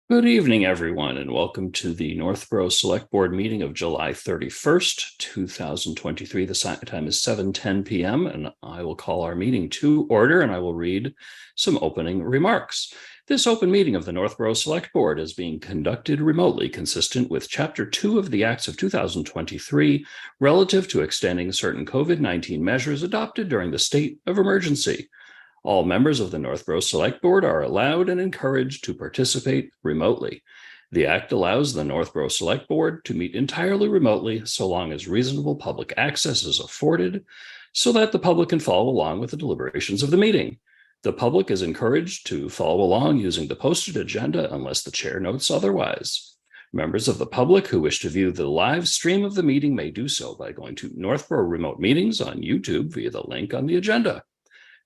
Good evening, everyone, and welcome to the Northborough Select Board meeting of July 31st, 2023. The time is 7:10 p.m., and I will call our meeting to order, and I will read some opening remarks. This open meeting of the Northborough Select Board is being conducted remotely, consistent with Chapter 2 of the Acts of 2023, relative to extending certain COVID-19 measures adopted during the state of emergency. All members of the Northborough Select Board are allowed and encouraged to participate remotely. The Act allows the Northborough Select Board to meet entirely remotely so long as reasonable public access is afforded so that the public can follow along with the deliberations of the meeting. The public is encouraged to follow along using the posted agenda unless the chair notes otherwise. Members of the public who wish to view the live stream of the meeting may do so by going to Northborough Remote Meetings on YouTube via the link on the agenda.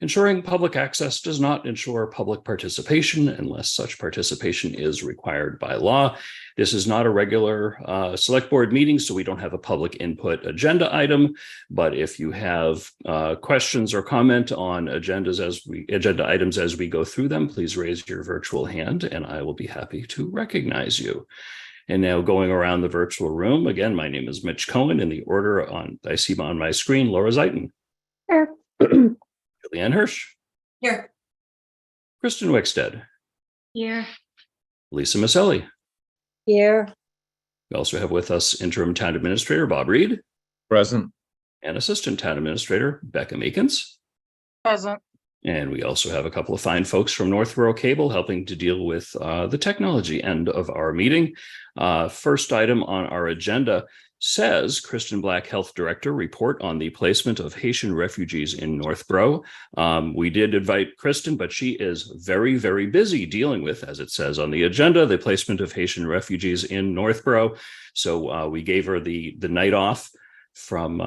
Ensuring public access does not ensure public participation unless such participation is required by law. This is not a regular select board meeting, so we don't have a public input agenda item. But if you have questions or comment on agenda items as we go through them, please raise your virtual hand and I will be happy to recognize you. And now going around the virtual room, again, my name is Mitch Cohen. In the order I see on my screen, Laura Zeiton. Here. Leanne Hirsch. Here. Kristen Wickstead. Here. Lisa Maselli. Here. We also have with us Interim Town Administrator Bob Reed. Present. And Assistant Town Administrator Becca Meekins. Present. And we also have a couple of fine folks from Northborough Cable helping to deal with the technology end of our meeting. First item on our agenda says Kristen Black, Health Director, report on the placement of Haitian refugees in Northborough. We did invite Kristen, but she is very, very busy dealing with, as it says on the agenda, the placement of Haitian refugees in Northborough. So we gave her the night off from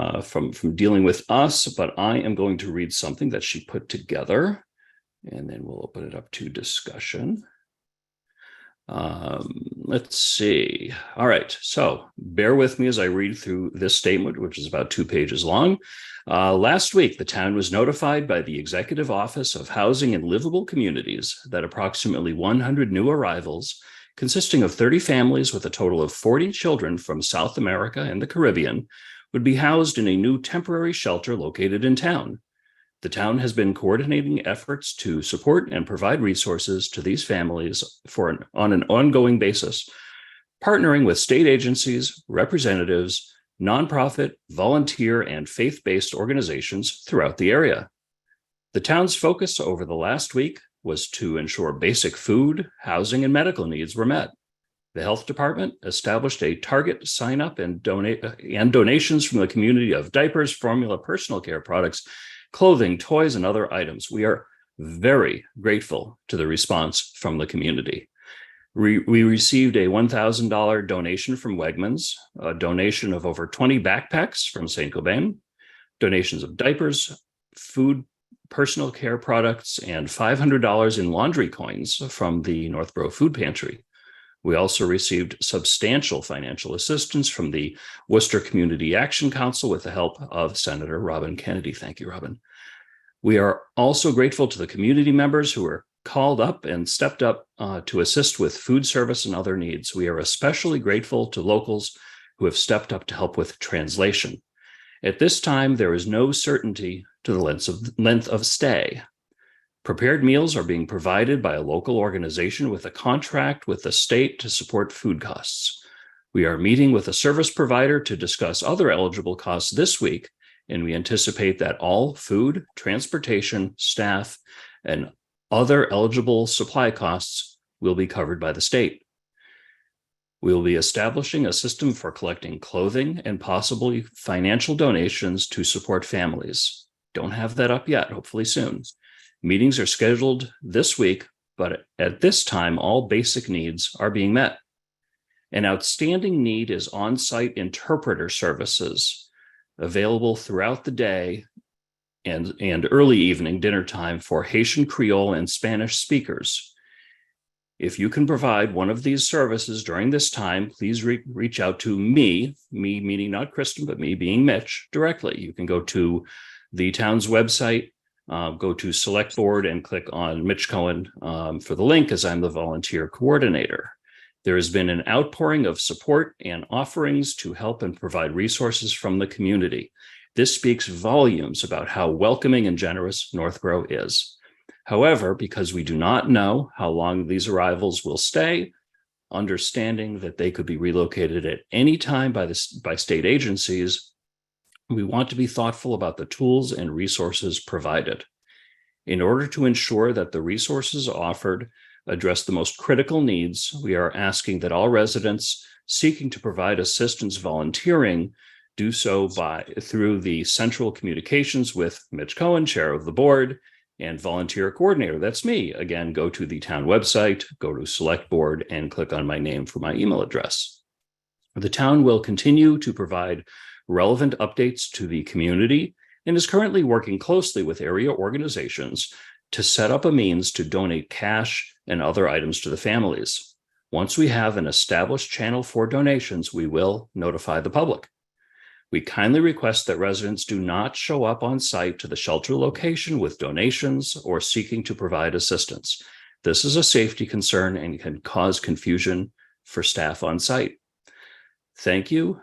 dealing with us, but I am going to read something that she put together, and then we'll open it up to discussion. Let's see. All right, so bear with me as I read through this statement, which is about 2 pages long. Last week, the town was notified by the Executive Office of Housing and Livable Communities that approximately 100 new arrivals, consisting of 30 families with a total of 40 children from South America and the Caribbean, would be housed in a new temporary shelter located in town. The town has been coordinating efforts to support and provide resources to these families on an ongoing basis, partnering with state agencies, representatives, nonprofit, volunteer, and faith-based organizations throughout the area. The town's focus over the last week was to ensure basic food, housing, and medical needs were met. The health department established a target sign-up and donations from the community of diapers, formula, personal care products, clothing, toys, and other items. We are very grateful to the response from the community. We received a $1,000 donation from Wegmans, a donation of over 20 backpacks from St. Gobain, donations of diapers, food, personal care products, and $500 in laundry coins from the Northborough Food Pantry. We also received substantial financial assistance from the Worcester Community Action Council with the help of Senator Robin Kennedy. Thank you, Robin. We are also grateful to the community members who were called up and stepped up to assist with food service and other needs. We are especially grateful to locals who have stepped up to help with translation. At this time, there is no certainty to the length of stay. Prepared meals are being provided by a local organization with a contract with the state to support food costs. We are meeting with a service provider to discuss other eligible costs this week, and we anticipate that all food, transportation, staff, and other eligible supply costs will be covered by the state. We will be establishing a system for collecting clothing and possibly financial donations to support families. Don't have that up yet, hopefully soon. Meetings are scheduled this week, but at this time, all basic needs are being met. An outstanding need is on-site interpreter services available throughout the day and early evening dinner time for Haitian Creole and Spanish speakers. If you can provide one of these services during this time, please reach out to me meaning not Kristen, but me being Mitch, directly. You can go to the town's website, go to Select Board and click on Mitch Cohen for the link, as I'm the volunteer coordinator. There has been an outpouring of support and offerings to help and provide resources from the community. This speaks volumes about how welcoming and generous Northborough is. However, because we do not know how long these arrivals will stay, understanding that they could be relocated at any time by state agencies, we want to be thoughtful about the tools and resources provided. In order to ensure that the resources offered address the most critical needs, we are asking that all residents seeking to provide assistance volunteering do so through the central communications with Mitch Cohen, chair of the board, and volunteer coordinator. That's me. Again, go to the town website, go to select board, and click on my name for my email address. The town will continue to provide relevant updates to the community and is currently working closely with area organizations to set up a means to donate cash and other items to the families. Once we have an established channel for donations, we will notify the public. We kindly request that residents do not show up on site to the shelter location with donations or seeking to provide assistance. This is a safety concern and can cause confusion for staff on site. Thank you,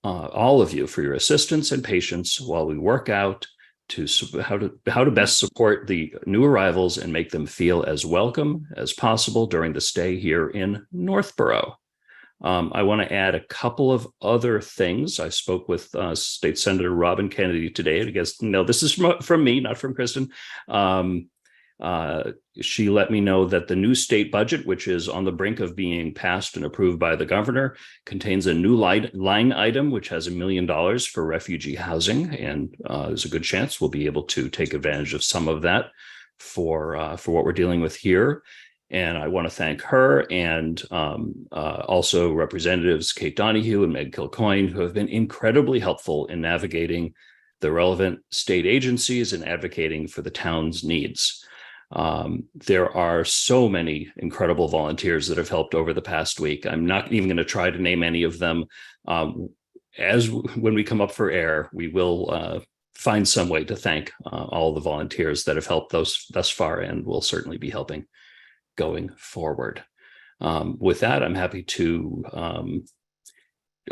all of you, for your assistance and patience while we work out how to best support the new arrivals and make them feel as welcome as possible during the stay here in Northborough. I want to add a couple of other things. I spoke with State Senator Robin Kennedy today. I guess, no, this is from me, not from Kristen. She let me know that the new state budget, which is on the brink of being passed and approved by the governor, contains a new line item, which has $1 million for refugee housing. And there's a good chance we'll be able to take advantage of some of that for what we're dealing with here. And I want to thank her and also Representatives Kate Donahue and Meg Kilcoyne, who have been incredibly helpful in navigating the relevant state agencies and advocating for the town's needs. There are so many incredible volunteers that have helped over the past week. I'm not even going to try to name any of them. When we come up for air, we will find some way to thank all the volunteers that have helped thus far and will certainly be helping going forward. With that, I'm happy to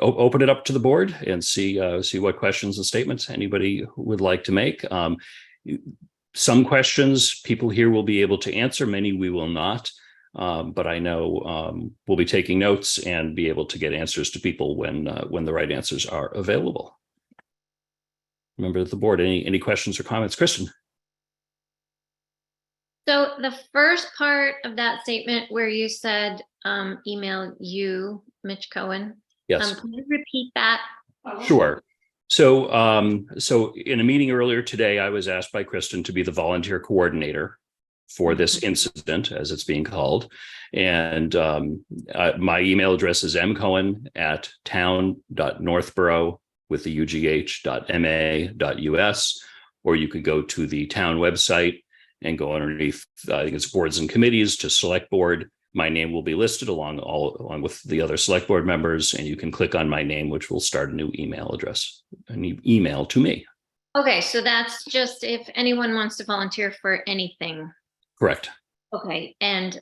open it up to the board and see what questions and statements anybody would like to make. Some questions people here will be able to answer, many we will not, but I know we'll be taking notes and be able to get answers to people when the right answers are available. Remember the board, any questions or comments? Kristen? So the first part of that statement where you said email you, Mitch Cohen. Yes. Can you repeat that? Sure. So in a meeting earlier today, I was asked by Kristen to be the volunteer coordinator for this incident, as it's being called. And my email address is mcohen@town.northborough with the UGH.ma.us, or you could go to the town website and go underneath, I think it's boards and committees, to select board. My name will be listed along with the other select board members, and you can click on my name, which will start a new email address, an email to me. Okay, so that's just if anyone wants to volunteer for anything. Correct. Okay, and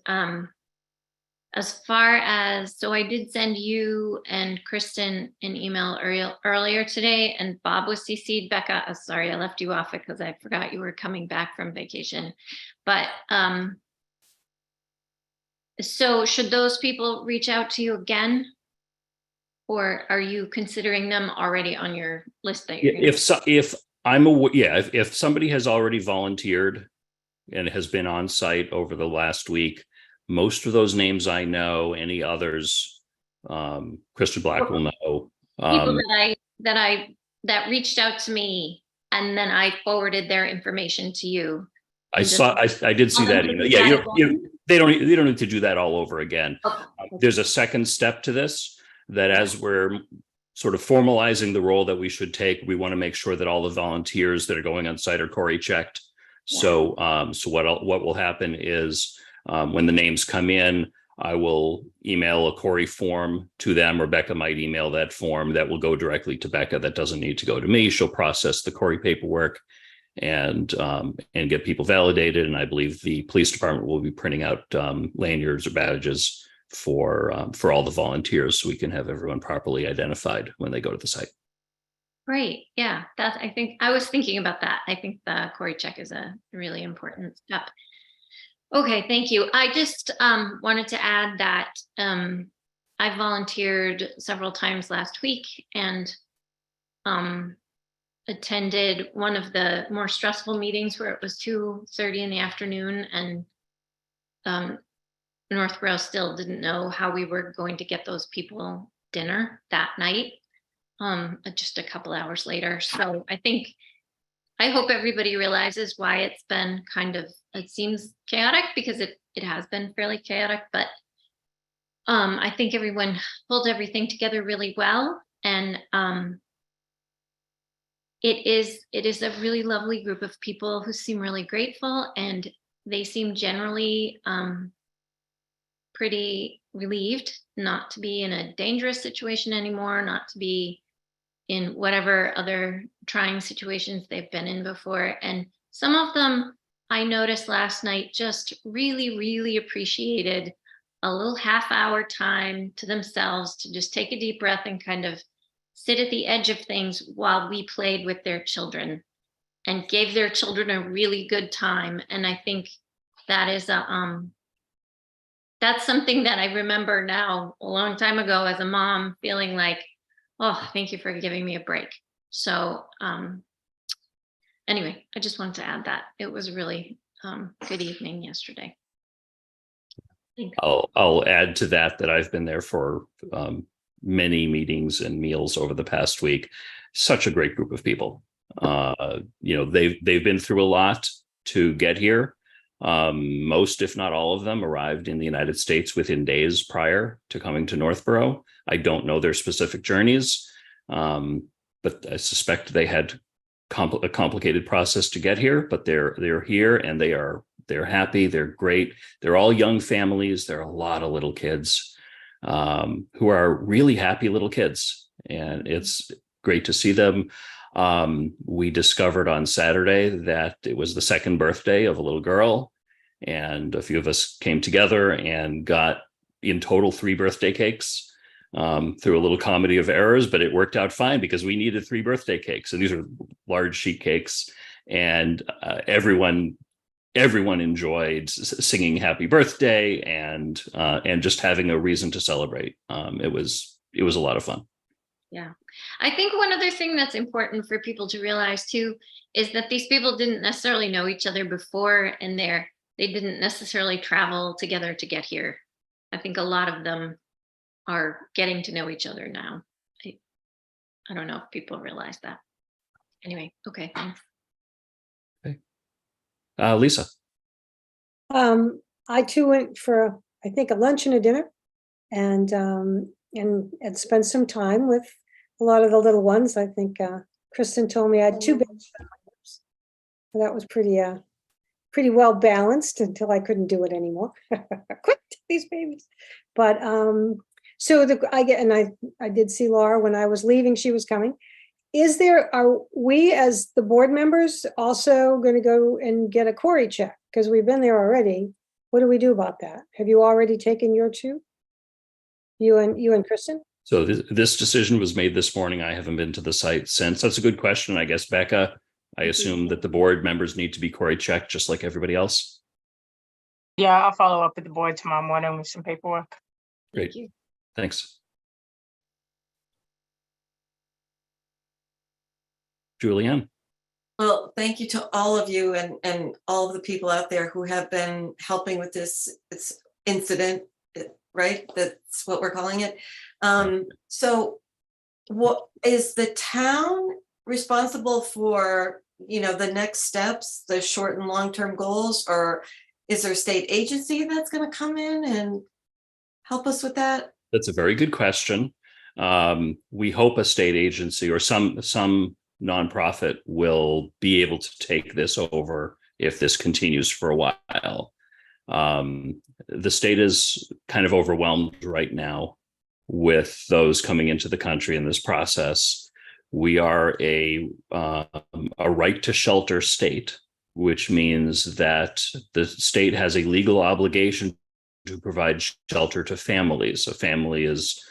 as far as, so I did send you and Kristen an email earlier today, and Bob was CC'd. Becca, sorry, I left you off because I forgot you were coming back from vacation. But so should those people reach out to you again? Or are you considering them already on your list that you're if I'm aware, if somebody has already volunteered and has been on site over the last week, most of those names I know. Any others, Kristen Black will know. People that reaced out to me, and then I forwarded their information to you. I did see that email. Yeah, they don't need to do that all over again. Okay. There's a second step to this, that as we're sort of formalizing the role that we should take, we want to make sure that all the volunteers that are going on site are Corey checked. Yeah. So what will happen is, when the names come in, I will email a Corey form to them, or Becca might email that form that will go directly to Becca. That doesn't need to go to me. She'll process the Corey paperwork and get people validated. And I believe the police department will be printing out lanyards or badges for all the volunteers, so we can have everyone properly identified when they go to the site. Great. Yeah, I think I was thinking about that. I think the Cory check is a really important step. Okay, thank you. I just wanted to add that I volunteered several times last week and attended one of the more stressful meetings where it was 2:30 in the afternoon, and Northborough still didn't know how we were going to get those people dinner that night, just a couple hours later. So I hope everybody realizes why it's been it seems chaotic, because it has been fairly chaotic, but I think everyone pulled everything together really well. And it is a really lovely group of people who seem really grateful, and they seem generally pretty relieved not to be in a dangerous situation anymore, not to be in whatever other trying situations they've been in before. And some of them, I noticed last night, just really, really appreciated a little half-hour time to themselves to just take a deep breath and kind of sit at the edge of things while we played with their children and gave their children a really good time. And I think that is that's something that I remember now, a long time ago, as a mom, feeling like, oh, thank you for giving me a break. So anyway, I just wanted to add that. It was a really good evening yesterday. Thanks. I'll add to that I've been there for many meetings and meals over the past week. Such a great group of people. They've been through a lot to get here. Most, if not all of them, arrived in the United States within days prior to coming to Northborough. I don't know their specific journeys, but I suspect they had a complicated process to get here. But they're here, and they're happy. They're great. They're all young families. There are a lot of little kids who are really happy little kids, and it's great to see them. We discovered on Saturday that it was the second birthday of a little girl, and a few of us came together and got in total 3 birthday cakes through a little comedy of errors, but it worked out fine because we needed 3 birthday cakes. And these are large sheet cakes, and everyone enjoyed singing happy birthday and just having a reason to celebrate. It was a lot of fun. Yeah. I think one other thing that's important for people to realize too is that these people didn't necessarily know each other before, and they didn't necessarily travel together to get here. I think a lot of them are getting to know each other now. I don't know if people realize that. Anyway, okay, thanks. Okay. Lisa. I too went for, I think, a lunch and a dinner, and spent some time with a lot of the little ones. I think Kristen told me I had 2 babies. So that was pretty well balanced until I couldn't do it anymore. Quit these babies. But I did see Laura when I was leaving. She was coming. Are we as the board members also going to go and get a Cory check? Because we've been there already. What do we do about that? Have you already taken your 2? You and Kristen? So this decision was made this morning. I haven't been to the site since. That's a good question. I guess, Becca, I assume that the board members need to be Cory checked just like everybody else. Yeah, I'll follow up with the board tomorrow morning with some paperwork. Great. Thanks. Julianne. Well, thank you to all of you and all of the people out there who have been helping with this incident, right? That's what we're calling it. So what is the town responsible for, the next steps, the short and long-term goals, or is there a state agency that's going to come in and help us with that? That's a very good question. We hope a state agency or some nonprofit will be able to take this over if this continues for a while. The state is kind of overwhelmed right now with those coming into the country in this process. We are a right to shelter state, which means that the state has a legal obligation to provide shelter to families. A family is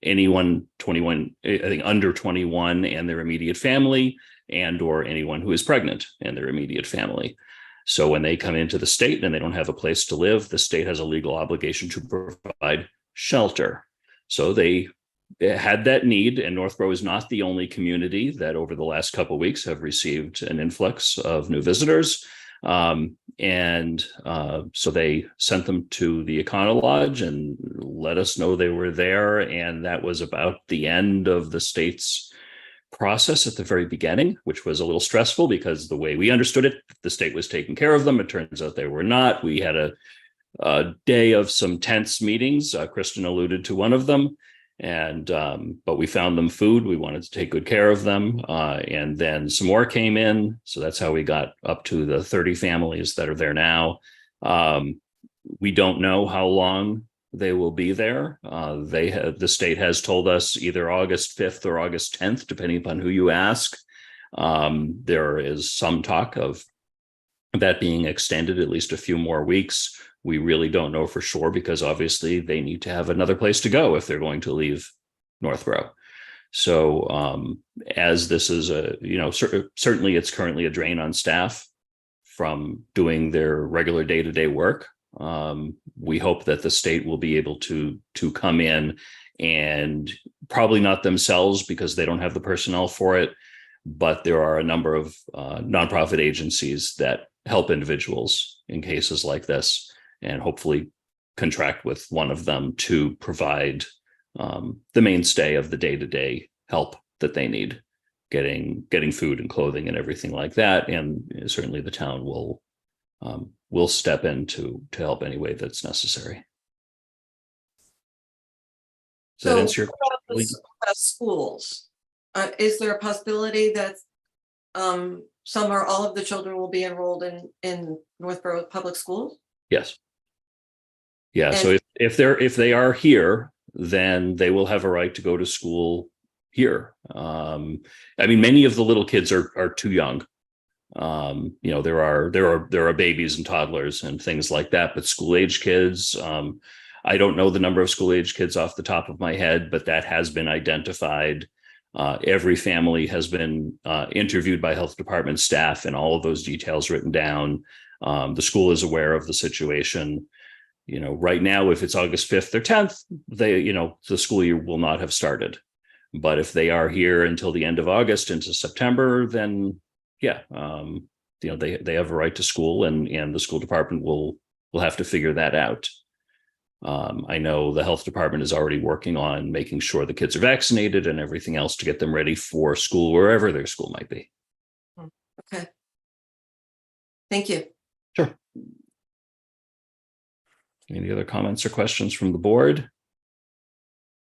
anyone 21, I think under 21 and their immediate family, and or anyone who is pregnant and their immediate family. So when they come into the state and they don't have a place to live, the state has a legal obligation to provide shelter. So they had that need, and Northborough is not the only community that over the last couple of weeks have received an influx of new visitors. So they sent them to the Econo Lodge and let us know they were there. And that was about the end of the state's process at the very beginning, which was a little stressful because the way we understood it, the state was taking care of them. It turns out they were not. We had a day of some tense meetings. Kristen alluded to one of them. But we found them food. We wanted to take good care of them. And then some more came in. So that's how we got up to the 30 families that are there now. We don't know how long they will be there. The state has told us either August 5th or August 10th, depending upon who you ask. There is some talk of that being extended at least a few more weeks. We really don't know for sure because obviously they need to have another place to go if they're going to leave Northborough. So as this is certainly it's currently a drain on staff from doing their regular day-to-day work. We hope that the state will be able to come in, and probably not themselves because they don't have the personnel for it, but there are a number of nonprofit agencies that help individuals in cases like this, and hopefully contract with one of them to provide the mainstay of the day-to-day help that they need, getting food and clothing and everything like that. And certainly the town will step in to help any way that's necessary. Does that answer your question? Schools, is there a possibility that some or all of the children will be enrolled in Northborough Public Schools? Yes. Yeah. So if they are here, then they will have a right to go to school here. I mean, many of the little kids are too young. There are babies and toddlers and things like that, but school age kids, I don't know the number of school age kids off the top of my head, but that has been identified. Every family has been interviewed by health department staff and all of those details written down. The school is aware of the situation. Right now, if it's August 5th or 10th, the school year will not have started. But if they are here until the end of August into September, then yeah, they have a right to school, and the school department will have to figure that out. I know the health department is already working on making sure the kids are vaccinated and everything else to get them ready for school, wherever their school might be. Okay. Thank you. Sure. Any other comments or questions from the board?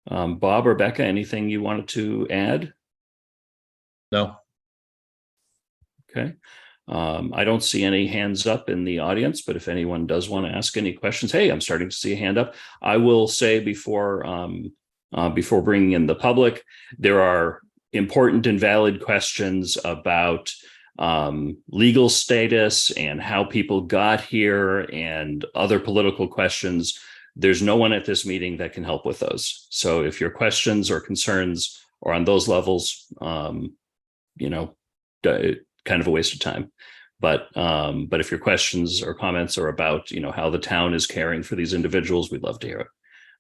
Bob or Becca, anything you wanted to add? No. Okay. I don't see any hands up in the audience, but if anyone does want to ask any questions, hey, I'm starting to see a hand up. I will say before bringing in the public, there are important and valid questions about legal status and how people got here and other political questions. There's no one at this meeting that can help with those. So if your questions or concerns are on those levels, kind of a waste of time. But if your questions or comments are about, how the town is caring for these individuals, we'd love to hear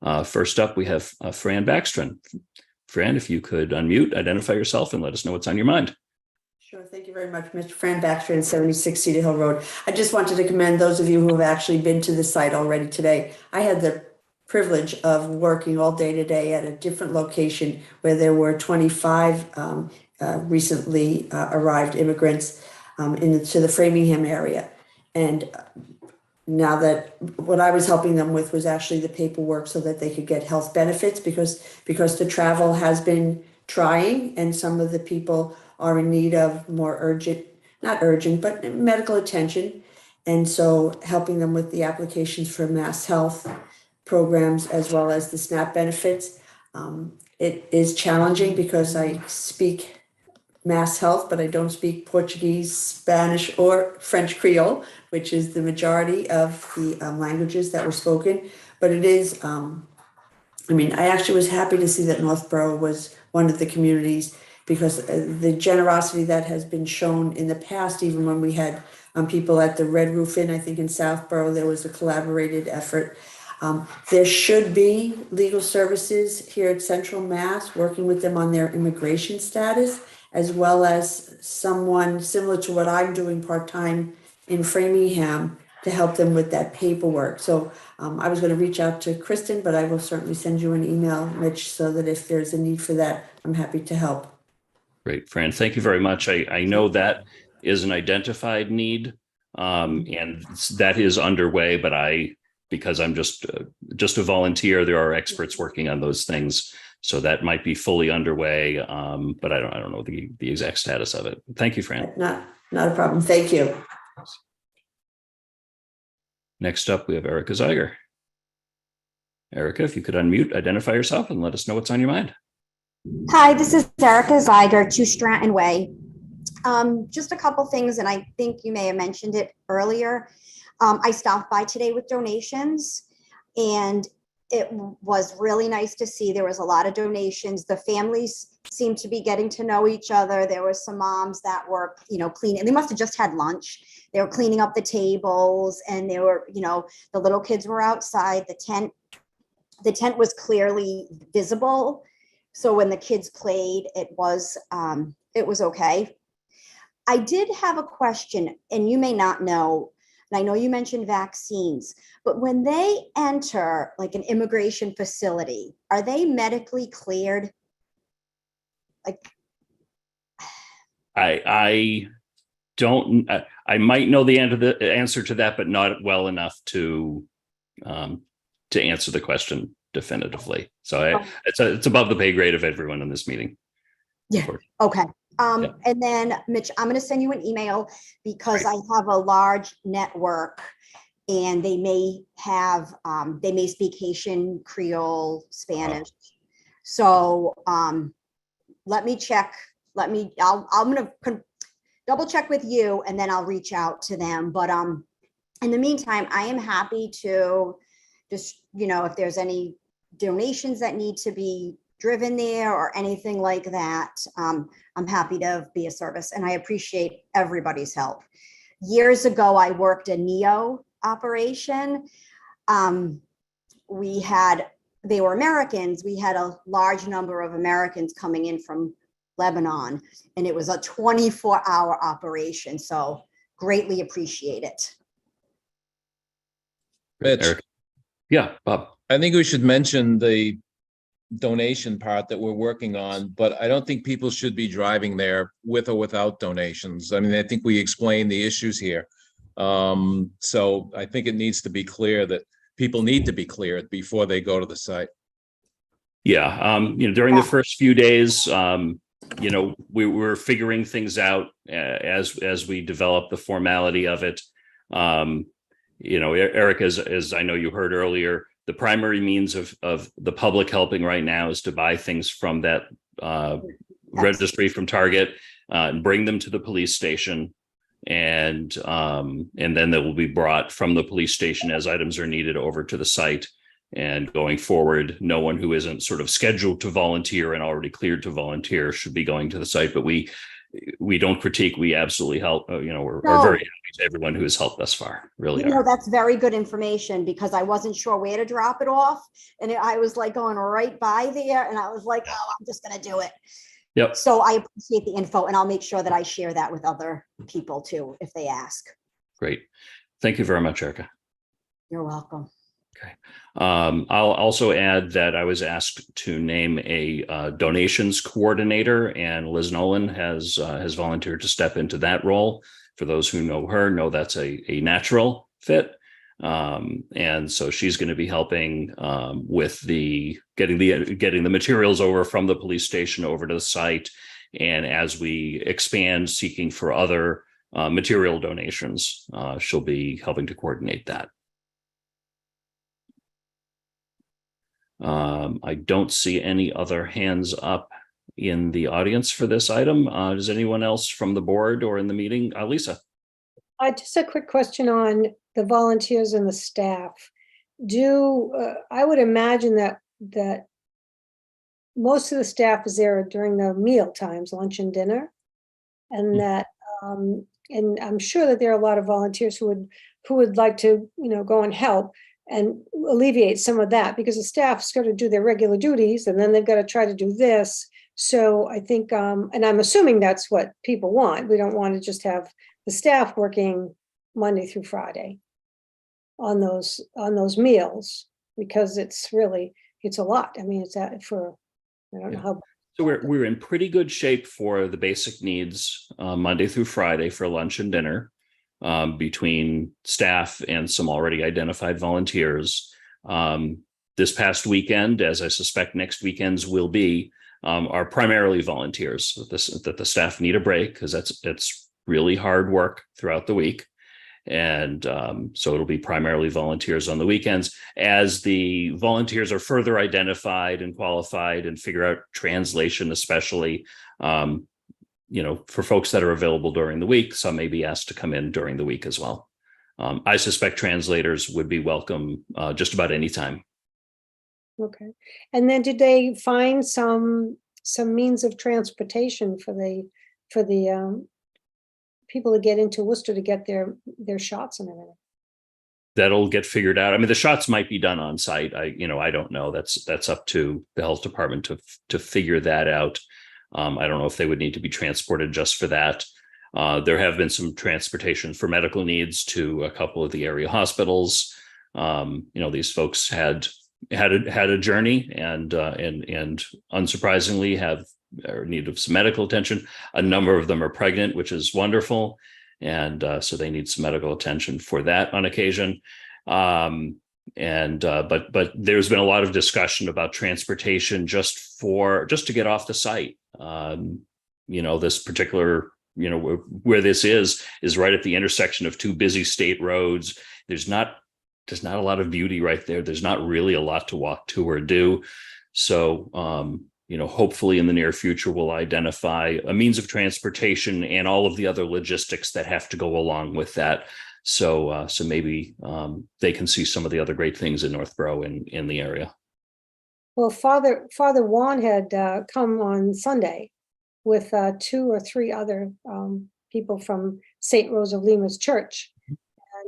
it. First up, we have Fran Backstrom. Fran, if you could unmute, identify yourself and let us know what's on your mind. Sure. Thank you very much, Mr. Fran Backstrom, 76 Cedar Hill Road. I just wanted to commend those of you who have actually been to the site already today. I had the privilege of working all day today at a different location where there were 25 recently arrived immigrants into the Framingham area. And now that what I was helping them with was actually the paperwork so that they could get health benefits because the travel has been trying and some of the people are in need of more not urgent, but medical attention. And so helping them with the applications for mass health programs as well as the SNAP benefits. It is challenging because I speak Mass Health, but I don't speak Portuguese, Spanish, or French Creole, which is the majority of the languages that were spoken. But it is, I mean, I actually was happy to see that Northborough was one of the communities because the generosity that has been shown in the past, even when we had people at the Red Roof Inn, I think in Southborough, there was a collaborated effort. There should be legal services here at Central Mass, working with them on their immigration status, as well as someone similar to what I'm doing part-time in Framingham to help them with that paperwork. So I was going to reach out to Kristen, but I will certainly send you an email, Mitch, so that if there's a need for that, I'm happy to help. Great, Fran. Thank you very much. I know that is an identified need, and that is underway, but because I'm just a volunteer, there are experts working on those things. So that might be fully underway, but I don't know the exact status of it. Thank you, Fran. Not a problem. Thank you. Next up, we have Erica Zeiger. Erica, if you could unmute, identify yourself, and let us know what's on your mind. Hi, this is Erica Zeiger, 2 Stratton Way. Just a couple things, and I think you may have mentioned it earlier. I stopped by today with donations, and it was really nice to see there was a lot of donations. The families seemed to be getting to know each other. There were some moms that were, cleaning. They must have just had lunch. They were cleaning up the tables, and they were, the little kids were outside. The tent was clearly visible. So when the kids played, it was okay. I did have a question, and you may not know, and I know you mentioned vaccines, but when they enter like an immigration facility, are they medically cleared? Like, I don't. I might know the answer to that, but not well enough to answer the question definitively. So it's above the pay grade of everyone in this meeting. Yeah. Okay. And then Mitch, I'm going to send you an email because I have a large network, and they may speak Haitian, Creole, Spanish. So let me check. I'm going to double check with you, and then I'll reach out to them. But in the meantime, I am happy to just, if there's any donations that need to be driven there or anything like that, I'm happy to be a service, and I appreciate everybody's help. Years ago, I worked a NEO operation. They were Americans. We had a large number of Americans coming in from Lebanon, and it was a 24-hour operation. So greatly appreciate it. Mitch, Eric. Yeah, Bob. I think we should mention the donation part that we're working on, but I don't think people should be driving there with or without donations. I mean, I think we explained the issues here. So I think it needs to be clear that people need to be cleared before they go to the site. Yeah, during the first few days, we were figuring things out as we develop the formality of it. Eric, as I know you heard earlier, the primary means of the public helping right now is to buy things from that registry from Target, and bring them to the police station, and then they will be brought from the police station as items are needed over to the site. And going forward, no one who isn't sort of scheduled to volunteer and already cleared to volunteer should be going to the site. But we don't critique. We absolutely help. We're very happy to everyone who has helped thus far. Really are. That's very good information, because I wasn't sure where to drop it off, and I was like going right by there, and I was like, oh, I'm just going to do it. Yep. So I appreciate the info, and I'll make sure that I share that with other people too, if they ask. Great. Thank you very much, Erica. You're welcome. Okay. I'll also add that I was asked to name a donations coordinator, and Liz Nolan has volunteered to step into that role. For those who know her, know that's a natural fit. And so she's going to be helping with getting the materials over from the police station over to the site. And as we expand, seeking for other material donations, she'll be helping to coordinate that. I don't see any other hands up in the audience for this item. Does anyone else from the board or in the meeting? Lisa? Just a quick question on the volunteers and the staff. I would imagine that most of the staff is there during the meal times, lunch and dinner, and that and I'm sure that there are a lot of volunteers who would like to, go and help and alleviate some of that, because the staff's got to do their regular duties and then they've got to try to do this. So I think, and I'm assuming that's what people want. We don't want to just have the staff working Monday through Friday on those meals, because it's a lot. I mean, I don't know how. So we're in pretty good shape for the basic needs Monday through Friday for lunch and dinner, between staff and some already identified volunteers. This past weekend, as I suspect next weekends will be, are primarily volunteers. That the staff need a break, because it's really hard work throughout the week. And so it'll be primarily volunteers on the weekends. As the volunteers are further identified and qualified and figure out translation, especially, for folks that are available during the week, some may be asked to come in during the week as well. I suspect translators would be welcome just about any time. Okay. And then did they find some means of transportation for the people to get into Worcester to get their shots and everything? That'll get figured out. I mean, the shots might be done on site. I don't know. That's up to the health department to figure that out. I don't know if they would need to be transported just for that. There have been some transportation for medical needs to a couple of the area hospitals. These folks had a journey and unsurprisingly are in need of some medical attention. A number of them are pregnant, which is wonderful. And so they need some medical attention for that on occasion. But there's been a lot of discussion about transportation just to get off the site. This particular, where this is right at the intersection of two busy state roads. There's not a lot of beauty right there. There's not really a lot to walk to or do. So, hopefully in the near future, we'll identify a means of transportation and all of the other logistics that have to go along with that. So maybe they can see some of the other great things in Northborough in the area. Well, Father Juan had come on Sunday with 2 or 3 other people from St. Rose of Lima's church.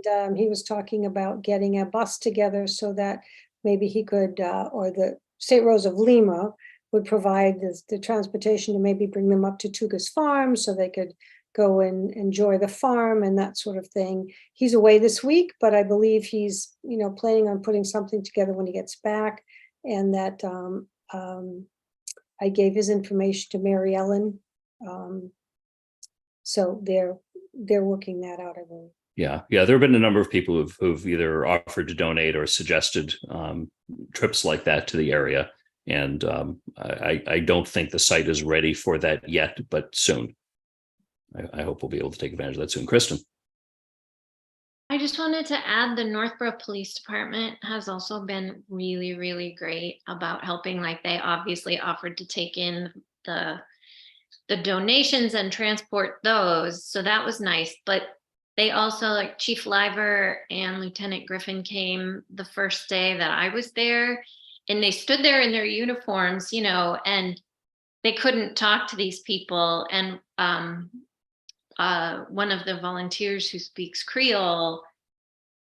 And he was talking about getting a bus together so that maybe he could, or the St. Rose of Lima would provide the transportation to maybe bring them up to Tugas Farm so they could go and enjoy the farm and that sort of thing. He's away this week, but I believe he's, planning on putting something together when he gets back. And that I gave his information to Mary Ellen. So they're working that out, I believe. Yeah. There have been a number of people who've either offered to donate or suggested trips like that to the area. And I don't think the site is ready for that yet, but soon. I hope we'll be able to take advantage of that soon. Kristen. I just wanted to add the Northborough Police Department has also been really, really great about helping. Like, they obviously offered to take in the donations and transport those. So that was nice. But they also, like Chief Liver and Lieutenant Griffin came the first day that I was there, and they stood there in their uniforms, and they couldn't talk to these people. And one of the volunteers who speaks Creole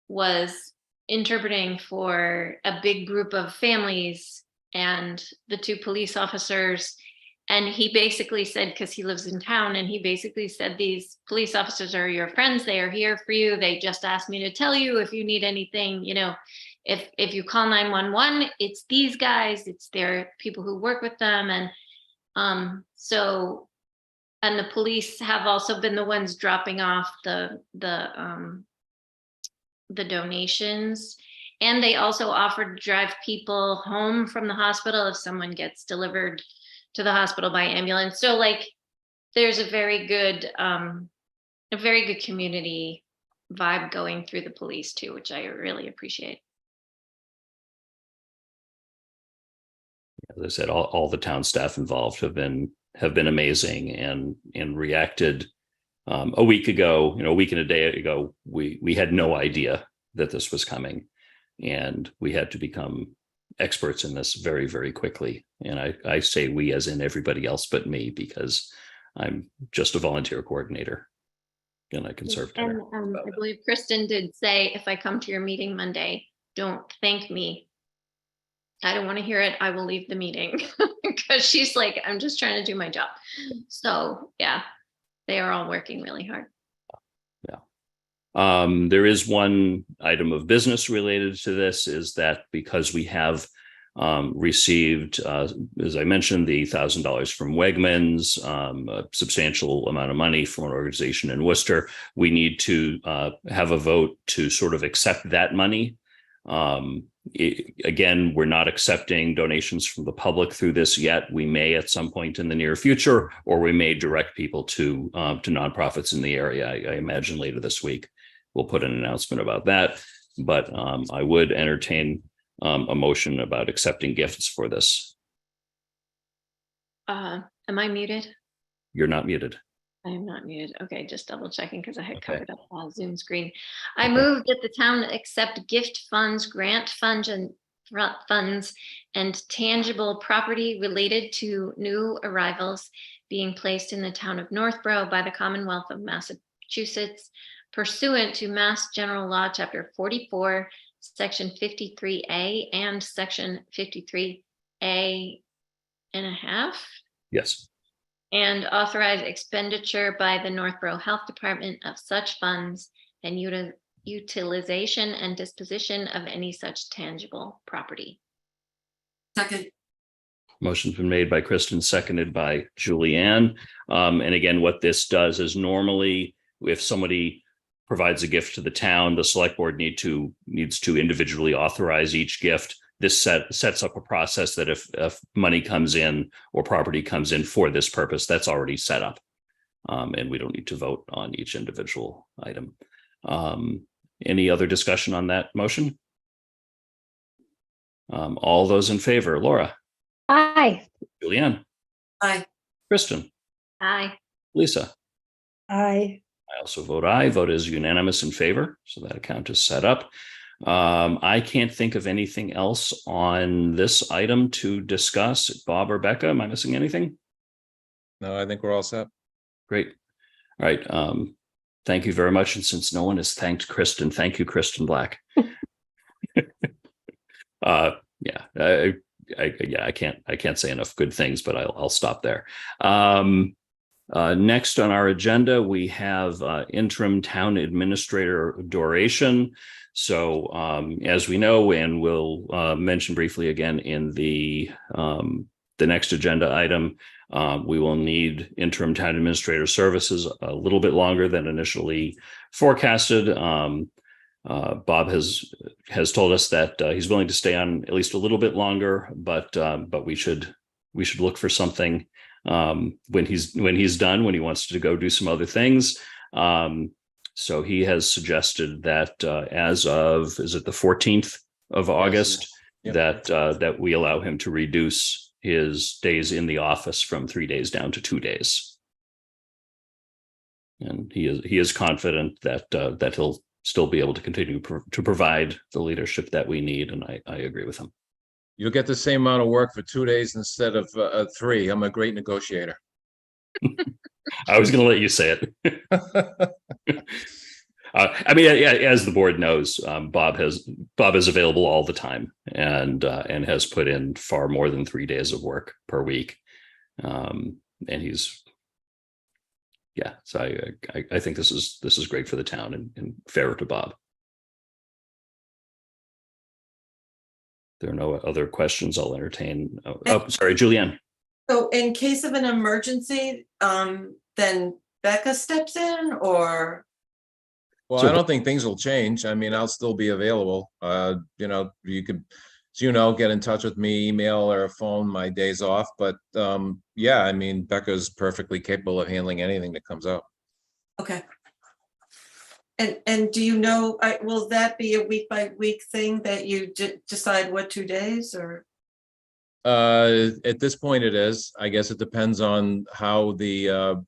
was interpreting for a big group of families and the 2 police officers. And he basically said, because he lives in town, and he basically said, these police officers are your friends. They are here for you. They just asked me to tell you if you need anything, if you call 911, it's these guys, it's their people who work with them. And and the police have also been the ones dropping off the donations. And they also offered to drive people home from the hospital if someone gets delivered to the hospital by ambulance. So there's a very good community vibe going through the police too, which I really appreciate. as I said, all the town staff involved have been amazing and reacted. A week ago, a week and a day ago, we had no idea that this was coming, and we had to become experts in this very, very quickly. And I say we as in everybody else but me, because I'm just a volunteer coordinator and I can serve dinner. And I believe Kristen did say, if I come to your meeting Monday, don't thank me. I don't want to hear it. I will leave the meeting, because she's like, I'm just trying to do my job. So yeah, they are all working really hard. There is one item of business related to this, is that because we have received, as I mentioned, the $1,000 from Wegmans, a substantial amount of money from an organization in Worcester, we need to have a vote to sort of accept that money. Again, we're not accepting donations from the public through this yet. We may at some point in the near future, or we may direct people to nonprofits in the area. I imagine later this week we'll put an announcement about that. But I would entertain a motion about accepting gifts for this. Am I muted? You're not muted. I am not muted. Okay, just double checking, because I had Okay. covered up Zoom screen. I move that the town accept gift funds, grant funds, and tangible property related to new arrivals being placed in the town of Northborough by the Commonwealth of Massachusetts pursuant to Mass General Law, Chapter 44, Section 53A and Section 53A and a half. Yes. And authorize expenditure by the Northborough Health Department of such funds and utilization and disposition of any such tangible property. Second. Motion's been made by Kristen, seconded by Julianne. And again, what this does is, normally if somebody provides a gift to the town, the select board needs to individually authorize each gift. This sets up a process that if money comes in or property comes in for this purpose, that's already set up. And we don't need to vote on each individual item. Any other discussion on that motion? All those in favor, Laura, Aye. Julianne, Aye. Kristen, Aye. Lisa. Aye. I also vote aye. Vote is unanimous in favor. So that account is set up. I can't think of anything else on this item to discuss. Bob or Becca, am I missing anything? No, I think we're all set. Great. All right. Thank you very much. And since no one has thanked Kristen, thank you, Kristen Black. I can't say enough good things, but I'll stop there. Next on our agenda, we have interim town administrator duration. So as we know, and we'll mention briefly again in the next agenda item, we will need interim town administrator services a little bit longer than initially forecasted. Bob has told us that he's willing to stay on at least a little bit longer, but we should look for something when he's done, when he wants to go do some other things. So he has suggested that as of, is it the 14th of August, Yep. that we allow him to reduce his days in the office from 3 days down to 2 days. And he is confident that he'll still be able to continue to provide the leadership that we need. And I agree with him. You'll get the same amount of work for 2 days instead of 3. I'm a great negotiator. I was going to let you say it. I mean, as the board knows, Bob is available all the time and has put in far more than 3 days of work per week. And he's, yeah. So I think this is great for the town and fair to Bob. There are no other questions. I'll entertain. Oh, sorry, Julianne. So in case of an emergency, then Becca steps in, or? Well, I don't think things will change. I mean, I'll still be available. You could, get in touch with me, email or phone my days off. But yeah, I mean, Becca's perfectly capable of handling anything that comes up. Okay. And do you know, will that be a week by week thing that you decide what 2 days, or? At this point it is. I guess it depends on how the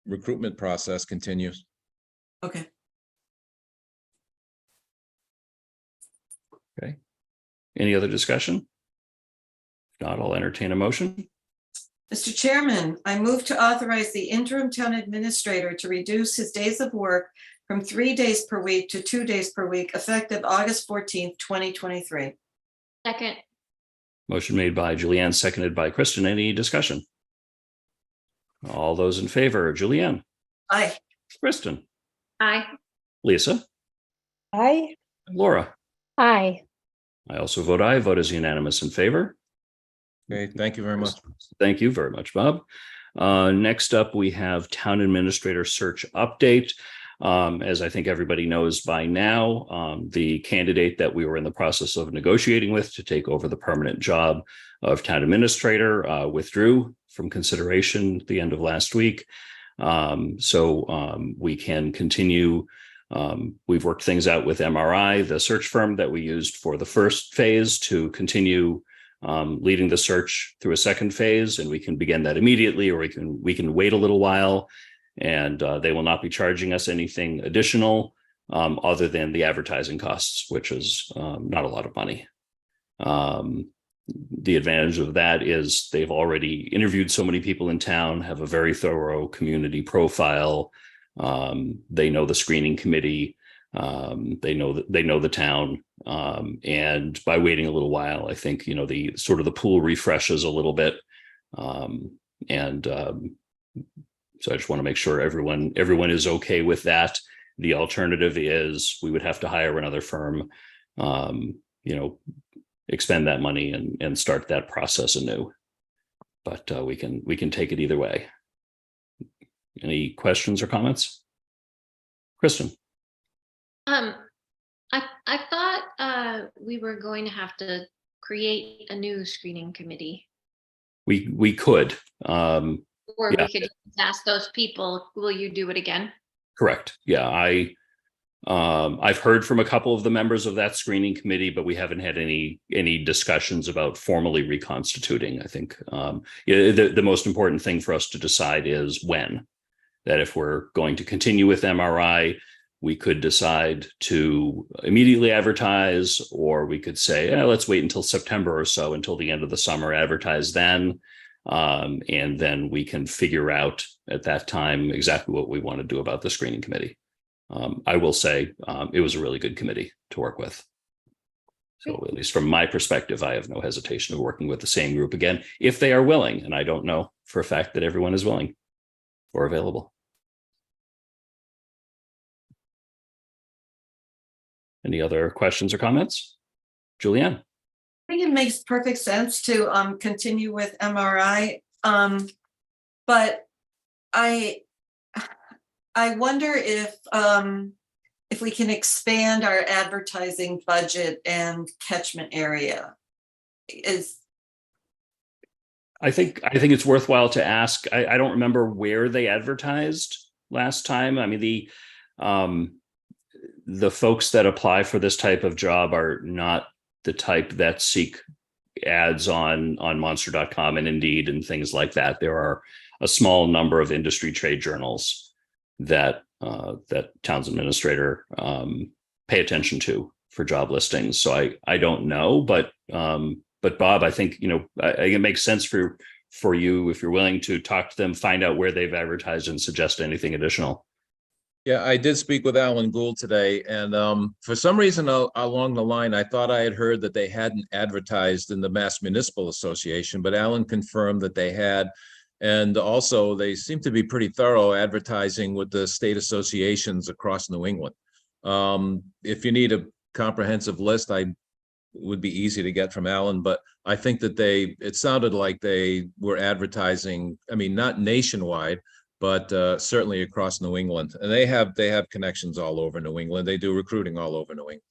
recruitment process continues. Okay. Okay. Any other discussion? If not, I'll entertain a motion. Mr. Chairman, I move to authorize the interim town administrator to reduce his days of work from 3 days per week to 2 days per week, effective August 14th, 2023. Second. Motion made by Julianne, seconded by Kristen. Any discussion? All those in favor, Julianne, Aye. Kristen, Aye. Lisa, Aye. and Laura. Aye. I also vote aye. Vote is unanimous in favor. Okay, thank you very much. Thank you very much, Bob. Next up, we have town administrator search update. As I think everybody knows by now, the candidate that we were in the process of negotiating with to take over the permanent job of town administrator withdrew from consideration at the end of last week. So we can continue. We've worked things out with MRI, the search firm that we used for the first phase, to continue leading the search through a second phase, and we can begin that immediately, or we can wait a little while, and they will not be charging us anything additional other than the advertising costs, which is not a lot of money. The advantage of that is they've already interviewed so many people in town, have a very thorough community profile. They know the screening committee. They know the town. And by waiting a little while, I think, the sort of the pool refreshes a little bit. So I just want to make sure everyone is okay with that. The alternative is we would have to hire another firm, expend that money and start that process anew. But we can take it either way. Any questions or comments? Kristen? I thought we were going to have to create a new screening committee. We could. Or Yeah. we could just ask those people, will you do it again? Correct. Yeah, I've heard from a couple of the members of that screening committee, but we haven't had any discussions about formally reconstituting. I think the most important thing for us to decide is when. That if we're going to continue with MRI, we could decide to immediately advertise, or we could say, let's wait until September or so, until the end of the summer, advertise then. And then we can figure out at that time exactly what we want to do about the screening committee. I will say it was a really good committee to work with. So at least from my perspective, I have no hesitation of working with the same group again, if they are willing. And I don't know for a fact that everyone is willing or available. Any other questions or comments? Julianne? I think it makes perfect sense to continue with MRI. But I wonder if we can expand our advertising budget and catchment area. I think it's worthwhile to ask. I don't remember where they advertised last time. I mean, the folks that apply for this type of job are not the type that seek ads on monster.com and Indeed and things like that. There are a small number of industry trade journals that town's administrator pay attention to for job listings. So I don't know, but Bob, I think, it makes sense for you, if you're willing to talk to them, find out where they've advertised and suggest anything additional. Yeah, I did speak with Alan Gould today, and for some reason along the line, I thought I had heard that they hadn't advertised in the Mass Municipal Association, but Alan confirmed that they had. And also, they seem to be pretty thorough advertising with the state associations across New England. If you need a comprehensive list, I would be easy to get from Alan, but I think that it sounded like they were advertising, I mean, not nationwide, but certainly across New England. And they have connections all over New England. They do recruiting all over New England.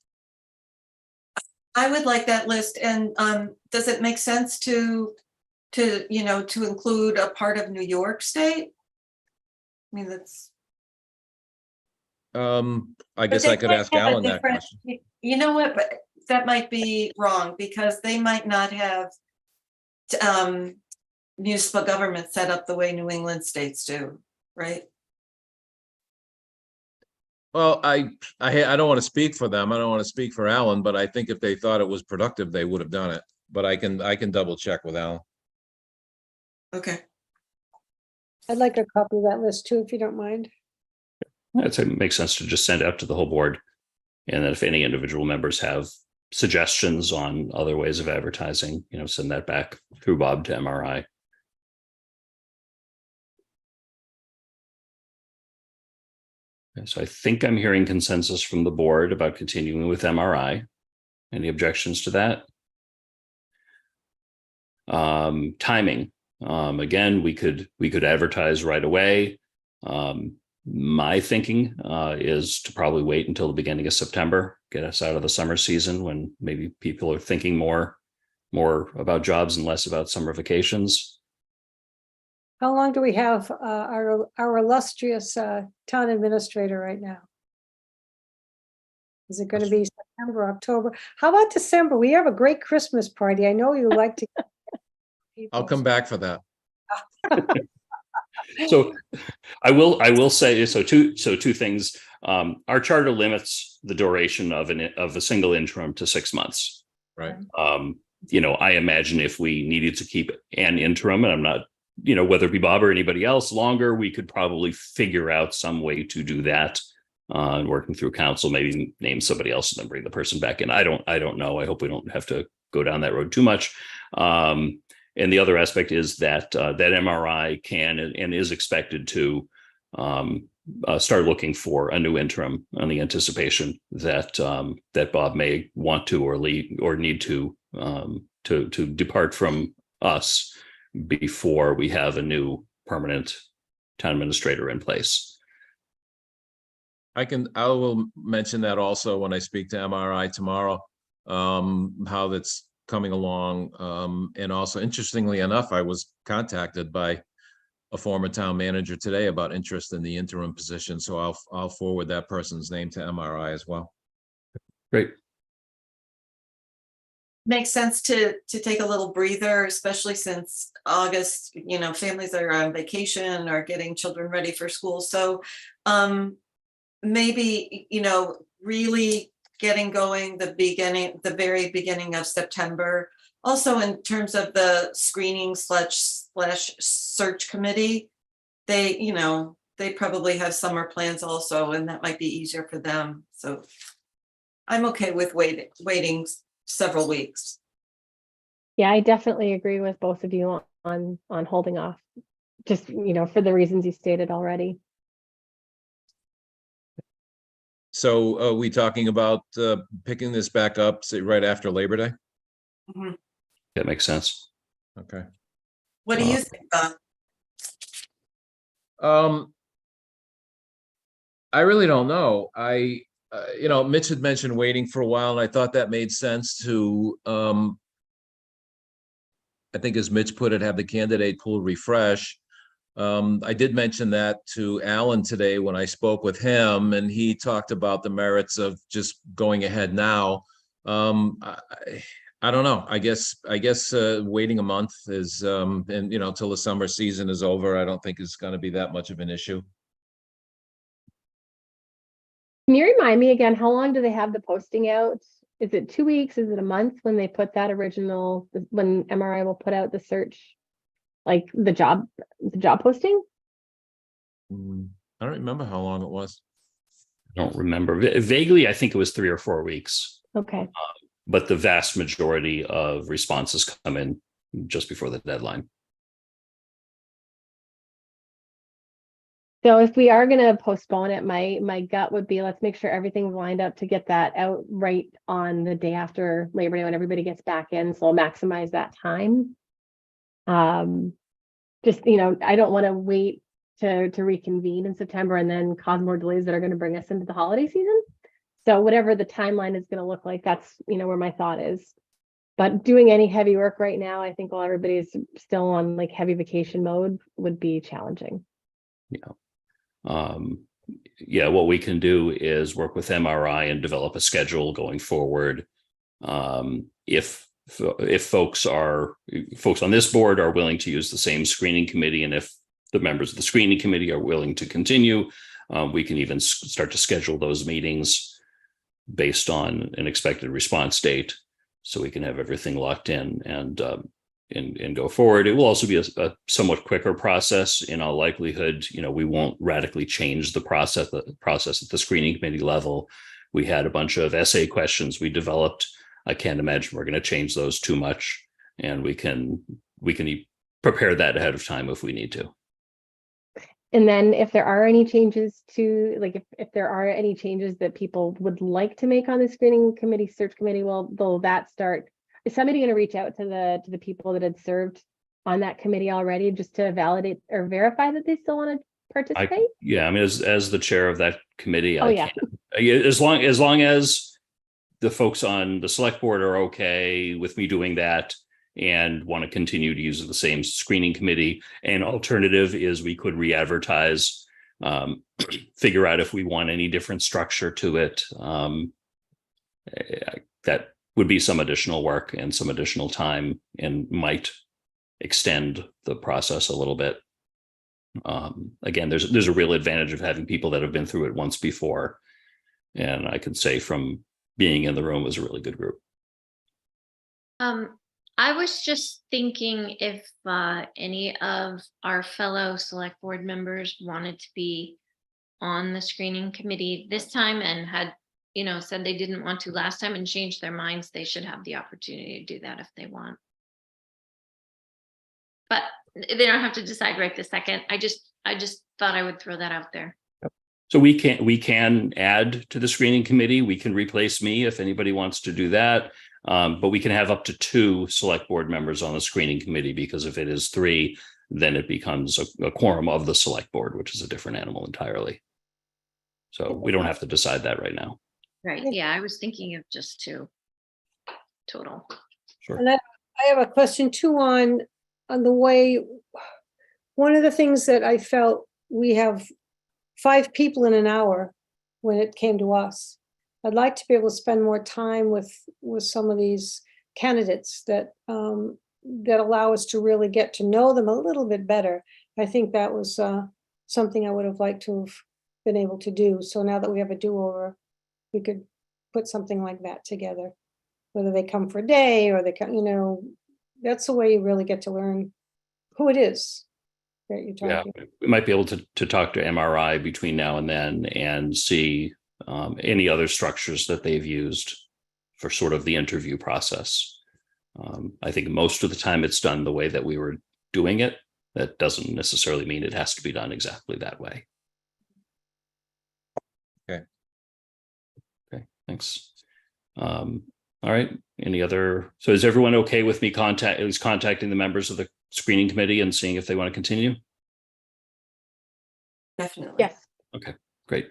I would like that list. And does it make sense to include a part of New York State? I mean, that's. I guess I could ask Alan that question. You know what, but that might be wrong, because they might not have municipal government set up the way New England states do, right? Well, I don't want to speak for them. I don't want to speak for Alan, but I think if they thought it was productive, they would have done it. But I can double check with Alan. Okay. I'd like a copy of that list too, if you don't mind. I'd say it makes sense to just send it out to the whole board. And then if any individual members have suggestions on other ways of advertising, send that back through Bob to MRI. Okay, so I think I'm hearing consensus from the board about continuing with MRI. Any objections to that? Timing. Again, we could advertise right away. My thinking is to probably wait until the beginning of September, get us out of the summer season when maybe people are thinking more about jobs and less about summer vacations. How long do we have our illustrious town administrator right now? Is it going to be September, October? How about December? We have a great Christmas party. I know you like to. I'll come back for that. So I will say so two things. Our charter limits the duration of a single interim to 6 months. Right. I imagine if we needed to keep an interim, and I'm not, whether it be Bob or anybody else longer, we could probably figure out some way to do that. Working through council, maybe name somebody else and then bring the person back in. I don't know. I hope we don't have to go down that road too much. And the other aspect is that that MRI can and is expected to start looking for a new interim on the anticipation that that Bob may want to or need to depart from us before we have a new permanent town administrator in place. I will mention that also when I speak to MRI tomorrow, how that's coming along. And also, interestingly enough, I was contacted by a former town manager today about interest in the interim position. So I'll forward that person's name to MRI as well. Great. Makes sense to take a little breather, especially since August, families are on vacation or getting children ready for school. So maybe, really getting going the very beginning of September. Also, in terms of the screening slash search committee, they probably have summer plans also, and that might be easier for them. So I'm okay with waiting several weeks. Yeah, I definitely agree with both of you on holding off, just, for the reasons you stated already. So are we talking about picking this back up, say, right after Labor Day? Mm-hmm. That makes sense. Okay. What do you think, Bob? I really don't know. Mitch had mentioned waiting for a while, and I thought that made sense to, I think as Mitch put it, have the candidate pool refresh. I did mention that to Alan today when I spoke with him, and he talked about the merits of just going ahead now. I don't know. I guess waiting a month is, till the summer season is over, I don't think is going to be that much of an issue. Can you remind me again, how long do they have the posting out? Is it 2 weeks? Is it a month when they put that when MRI will put out the search, like the job posting? I don't remember how long it was. I don't remember. Vaguely, I think it was 3 or 4 weeks. Okay. But the vast majority of responses come in just before the deadline. So if we are going to postpone it, my gut would be, let's make sure everything's lined up to get that out right on the day after Labor Day when everybody gets back in. So I'll maximize that time. Just, I don't want to wait to reconvene in September and then cause more delays that are going to bring us into the holiday season. So whatever the timeline is going to look like, that's, where my thought is. But doing any heavy work right now, I think while everybody's still on like heavy vacation mode would be challenging. What we can do is work with MRI and develop a schedule going forward. If if folks on this board are willing to use the same screening committee, and if the members of the screening committee are willing to continue, we can even start to schedule those meetings based on an expected response date, so we can have everything locked in and go forward. It will also be a somewhat quicker process. In all likelihood, we won't radically change the process at the screening committee level. We had a bunch of essay questions we developed. I can't imagine we're going to change those too much, and we can prepare that ahead of time if we need to. And then if there are any changes to, like, if there are any changes that people would like to make on the screening committee, search committee, will that start? Is somebody going to reach out to the people that had served on that committee already, just to validate or verify that they still want to participate? Yeah, I mean, as the chair of that committee, Oh, I yeah. can. As long as the folks on the select board are okay with me doing that and want to continue to use the same screening committee. An alternative is we could re-advertise, figure out if we want any different structure to it. That would be some additional work and some additional time, and might extend the process a little bit. Again, there's a real advantage of having people that have been through it once before. And I can say from being in the room, it was a really good group. I was just thinking if any of our fellow select board members wanted to be on the screening committee this time and had, said they didn't want to last time and changed their minds, they should have the opportunity to do that if they want. But they don't have to decide right this second. I just thought I would throw that out there. So we can add to the screening committee. We can replace me if anybody wants to do that. But we can have up to 2 select board members on the screening committee, because if it is 3, then it becomes a quorum of the select board, which is a different animal entirely. So we don't have to decide that right now. Right. Yeah, I was thinking of just 2 total. Sure. And I have a question too on the way, one of the things that I felt, we have 5 people in an hour when it came to us. I'd like to be able to spend more time with some of these candidates that allow us to really get to know them a little bit better. I think that was something I would have liked to have been able to do. So now that we have a do-over, we could put something like that together. Whether they come for a day or they come, that's the way you really get to learn who it is that you're talking. Yeah, we might be able to talk to MRI between now and then and see any other structures that they've used for sort of the interview process. I think most of the time it's done the way that we were doing it. That doesn't necessarily mean it has to be done exactly that way. Okay, thanks. All right, so is everyone okay with me contacting the members of the screening committee and seeing if they want to continue? Definitely. Yes. Okay, great.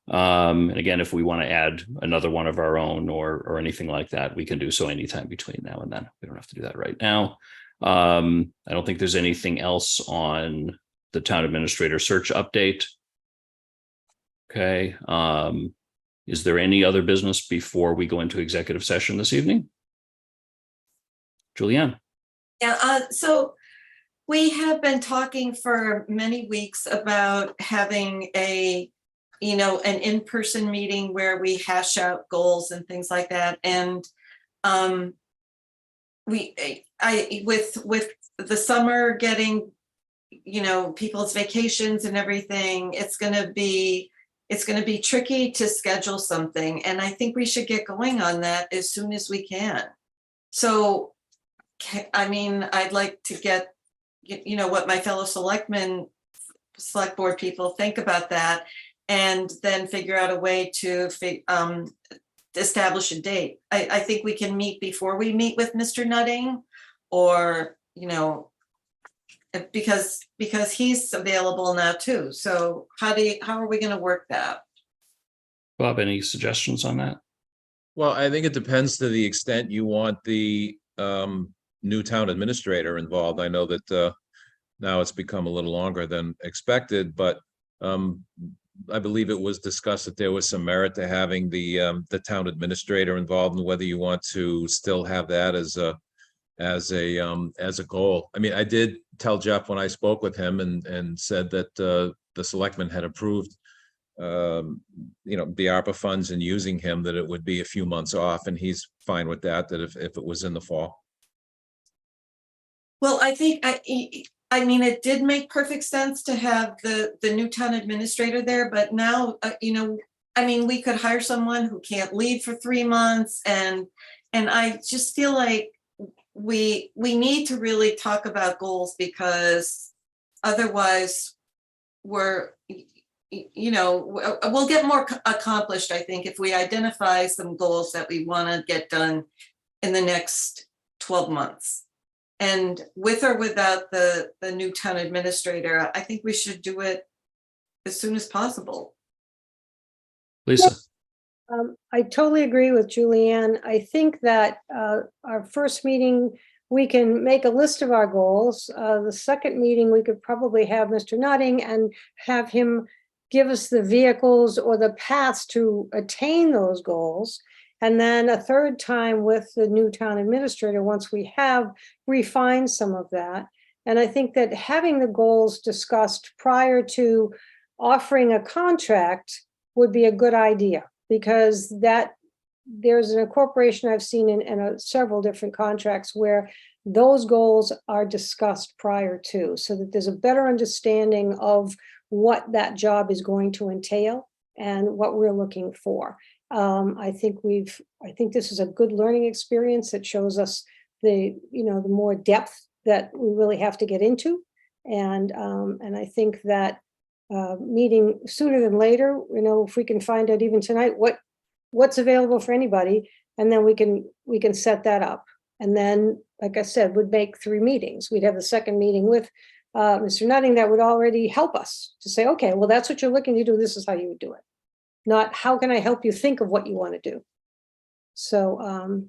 And again, if we want to add another one of our own or anything like that, we can do so anytime between now and then. We don't have to do that right now. I don't think there's anything else on the town administrator search update. Okay. Is there any other business before we go into executive session this evening? Julianne? Yeah, so we have been talking for many weeks about having an in-person meeting where we hash out goals and things like that. And with the summer getting, people's vacations and everything, it's going to be tricky to schedule something. And I think we should get going on that as soon as we can. So, I'd like to get, what my fellow select board people think about that, and then figure out a way to establish a date. I think we can meet before we meet with Mr. Nutting, or, because he's available now too. So how are we going to work that? Bob, any suggestions on that? Well, I think it depends to the extent you want the new town administrator involved. I know that now it's become a little longer than expected, but I believe it was discussed that there was some merit to having the town administrator involved, and whether you want to still have that as a goal. I mean, I did tell Jeff when I spoke with him and said that the selectmen had approved the ARPA funds and using him, that it would be a few months off, and he's fine with that, that if it was in the fall. Well, I think, I mean, it did make perfect sense to have the new town administrator there, but now, I mean, we could hire someone who can't leave for 3 months, and I just feel like we need to really talk about goals, because otherwise we'll get more accomplished, I think, if we identify some goals that we want to get done in the next 12 months. And with or without the new town administrator, I think we should do it as soon as possible. Lisa. I totally agree with Julianne. I think that our first meeting, we can make a list of our goals. The second meeting, we could probably have Mr. Nutting and have him give us the vehicles or the paths to attain those goals. And then a third time with the new town administrator, once we have refined some of that. And I think that having the goals discussed prior to offering a contract would be a good idea, because there's an incorporation I've seen in several different contracts where those goals are discussed prior to, so that there's a better understanding of what that job is going to entail and what we're looking for. I think this is a good learning experience that shows us the more depth that we really have to get into. And I think that meeting sooner than later, if we can find out even tonight what's available for anybody, and then we can set that up. And then, like I said, would make 3 meetings. We'd have the second meeting with Mr. Nutting that would already help us to say, okay, well, that's what you're looking to do. This is how you would do it. Not how can I help you think of what you want to do. So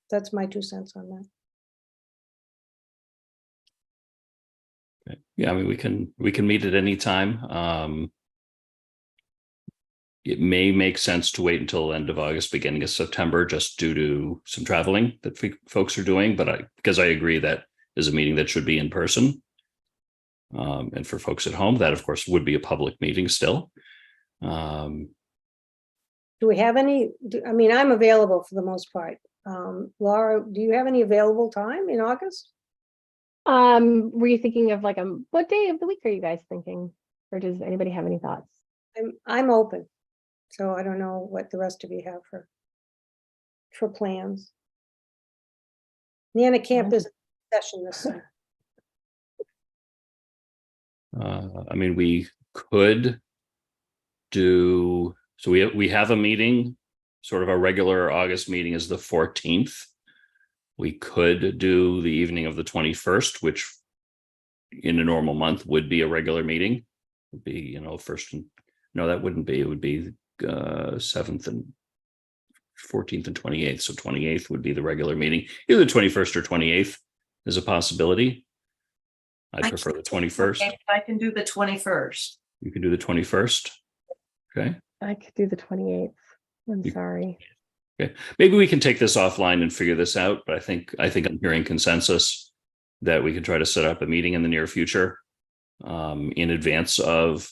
that's my 2 cents on that. Okay. Yeah, I mean, we can meet at any time. It may make sense to wait until end of August, beginning of September, just due to some traveling that folks are doing. But because I agree that is a meeting that should be in person. And for folks at home, that of course would be a public meeting still. Do we have any? I mean, I'm available for the most part. Laura, do you have any available time in August? Were you thinking of what day of the week are you guys thinking? Or does anybody have any thoughts? I'm open. So I don't know what the rest of you have for plans. Nana Camp is a session this summer. I mean, we could do, so we have a meeting, sort of a regular August meeting is the 14th. We could do the evening of the 21st, which in a normal month would be a regular meeting. Would be, first and no, that wouldn't be. It would be 7th and 14th and 28th. So 28th would be the regular meeting. Either 21st or 28th is a possibility. I prefer the 21st. Okay, I can do the 21st. You can do the 21st. Okay. I could do the 28th. I'm sorry. Okay. Maybe we can take this offline and figure this out. But I think I'm hearing consensus that we can try to set up a meeting in the near future in advance of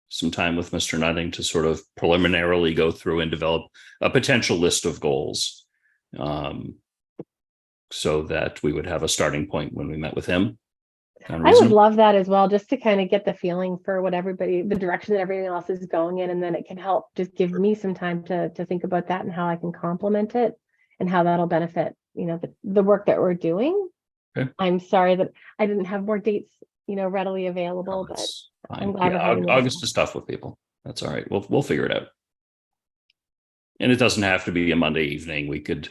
some time with Mr. Nutting to sort of preliminarily go through and develop a potential list of goals, so that we would have a starting point when we met with him. I would love that as well, just to kind of get the feeling for what the direction that everything else is going in, and then it can help just give me some time to think about that and how I can complement it and how that'll benefit, the work that we're doing. Okay. I'm sorry that I didn't have more dates, readily available, but I'm glad. August is tough with people. That's all right. We'll figure it out. And it doesn't have to be a Monday evening. We could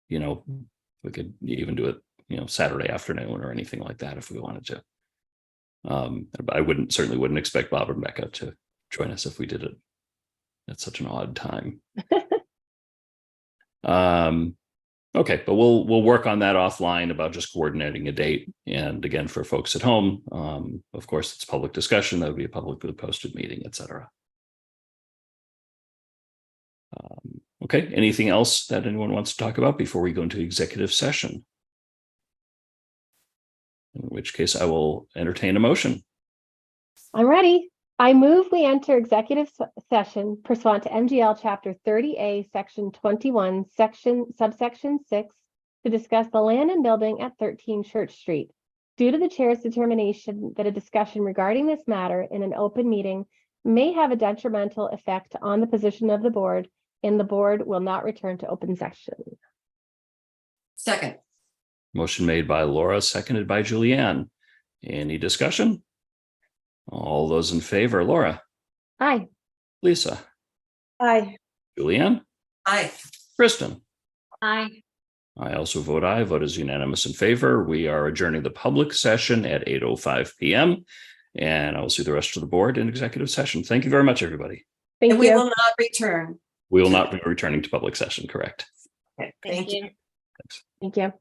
even do it, Saturday afternoon or anything like that if we wanted to. But I certainly wouldn't expect Bob and Becca to join us if we did it at such an odd time. Okay, but we'll work on that offline about just coordinating a date. And again, for folks at home, of course, it's public discussion. That would be a publicly posted meeting, et cetera. Okay, anything else that anyone wants to talk about before we go into executive session? In which case I will entertain a motion. I'm ready. I move we enter executive session pursuant to MGL Chapter 30A, Section 21, subsection 6, to discuss the land and building at 13 Church Street. Due to the chair's determination that a discussion regarding this matter in an open meeting may have a detrimental effect on the position of the board, and the board will not return to open session. Second. Motion made by Laura, seconded by Julianne. Any discussion? All those in favor, Laura, Aye. Lisa, Aye. Julianne, Aye. Kristen. Aye. I also vote aye. Vote is unanimous in favor. We are adjourning the public session at 8:05 p.m. And I will see the rest of the board in executive session. Thank you very much, everybody. Thank And we you. will not return. We will not be returning to public session, correct? Okay, thank you. Thank you.